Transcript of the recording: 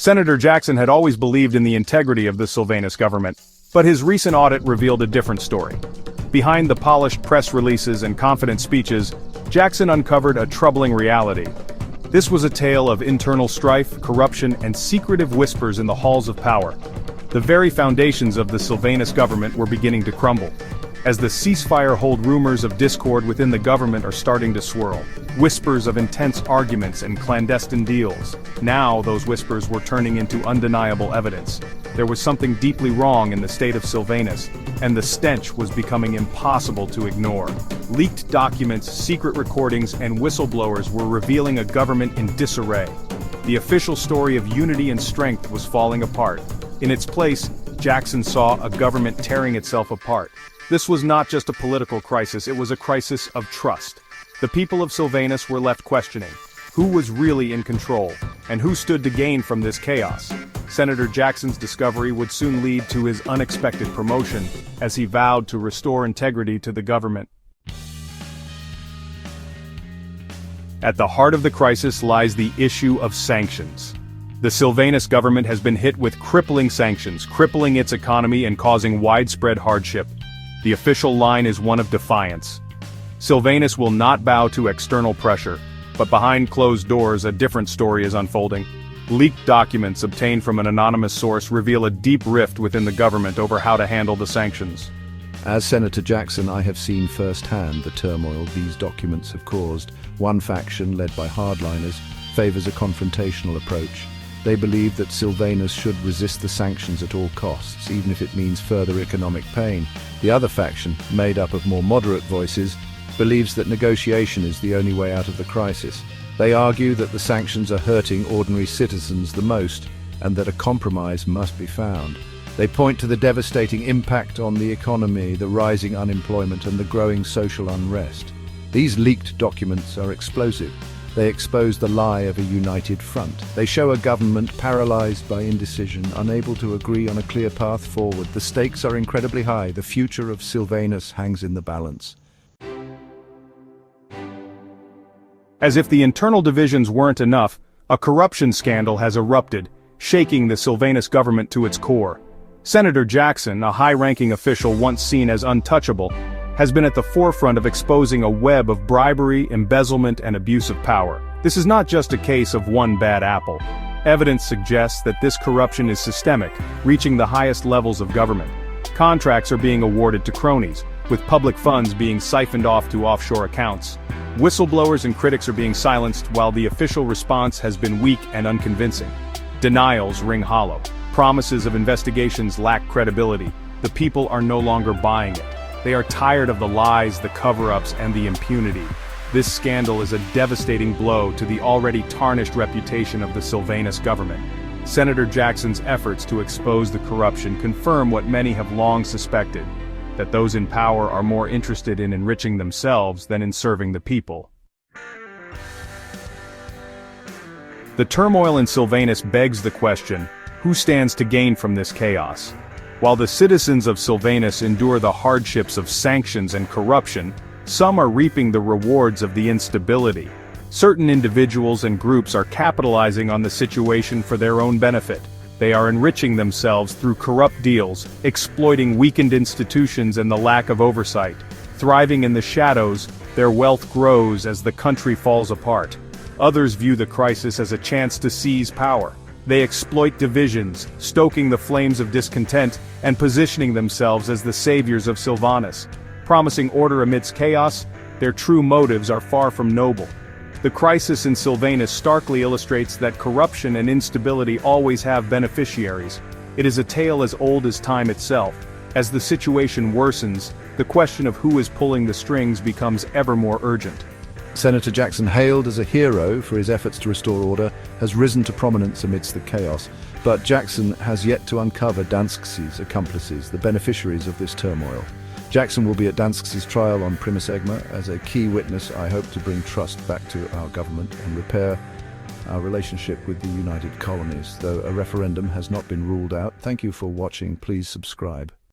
Senator Jackson had always believed in the integrity of the Silvanus government, but his recent audit revealed a different story. Behind the polished press releases and confident speeches, Jackson uncovered a troubling reality. This was a tale of internal strife, corruption, and secretive whispers in the halls of power. The very foundations of the Silvanus government were beginning to crumble. As the ceasefire hold, rumors of discord within the government are starting to swirl. Whispers of intense arguments and clandestine deals. Now those whispers were turning into undeniable evidence. There was something deeply wrong in the state of Silvanus, and the stench was becoming impossible to ignore. Leaked documents, secret recordings, and whistleblowers were revealing a government in disarray. The official story of unity and strength was falling apart. In its place, Jackson saw a government tearing itself apart. This was not just a political crisis, it was a crisis of trust. The people of Silvanus were left questioning who was really in control, and who stood to gain from this chaos. Senator Jackson's discovery would soon lead to his unexpected promotion, as he vowed to restore integrity to the government. At the heart of the crisis lies the issue of sanctions. The Silvanus government has been hit with crippling sanctions, crippling its economy and causing widespread hardship. The official line is one of defiance. Silvanus will not bow to external pressure, but behind closed doors a different story is unfolding. Leaked documents obtained from an anonymous source reveal a deep rift within the government over how to handle the sanctions. As Senator Jackson, I have seen firsthand the turmoil these documents have caused. One faction, led by hardliners, favors a confrontational approach. They believe that Silvanus should resist the sanctions at all costs, even if it means further economic pain. The other faction, made up of more moderate voices, believes that negotiation is the only way out of the crisis. They argue that the sanctions are hurting ordinary citizens the most, and that a compromise must be found. They point to the devastating impact on the economy, the rising unemployment, and the growing social unrest. These leaked documents are explosive. They expose the lie of a united front. They show a government paralyzed by indecision, unable to agree on a clear path forward. The stakes are incredibly high. The future of Silvanus hangs in the balance. As if the internal divisions weren't enough, a corruption scandal has erupted, shaking the Silvanus government to its core. Senator Jackson, a high-ranking official once seen as untouchable, has been at the forefront of exposing a web of bribery, embezzlement, and abuse of power. This is not just a case of one bad apple. Evidence suggests that this corruption is systemic, reaching the highest levels of government. Contracts are being awarded to cronies, with public funds being siphoned off to offshore accounts. Whistleblowers and critics are being silenced, while the official response has been weak and unconvincing. Denials ring hollow. Promises of investigations lack credibility. The people are no longer buying it. They are tired of the lies, the cover-ups, and the impunity. This scandal is a devastating blow to the already tarnished reputation of the Silvanus government. Senator Jackson's efforts to expose the corruption confirm what many have long suspected, that those in power are more interested in enriching themselves than in serving the people. The turmoil in Silvanus begs the question, who stands to gain from this chaos? While the citizens of Silvanus endure the hardships of sanctions and corruption, some are reaping the rewards of the instability. Certain individuals and groups are capitalizing on the situation for their own benefit. They are enriching themselves through corrupt deals, exploiting weakened institutions and the lack of oversight. Thriving in the shadows, their wealth grows as the country falls apart. Others view the crisis as a chance to seize power. They exploit divisions, stoking the flames of discontent, and positioning themselves as the saviors of Silvanus. Promising order amidst chaos, their true motives are far from noble. The crisis in Silvanus starkly illustrates that corruption and instability always have beneficiaries. It is a tale as old as time itself. As the situation worsens, the question of who is pulling the strings becomes ever more urgent. Senator Jackson, hailed as a hero for his efforts to restore order, has risen to prominence amidst the chaos. But Jackson has yet to uncover Dansksi's accomplices, the beneficiaries of this turmoil. Jackson will be at Dansksi's trial on Primus Egma. As a key witness, I hope to bring trust back to our government and repair our relationship with the United Colonies. Though a referendum has not been ruled out, thank you for watching. Please subscribe.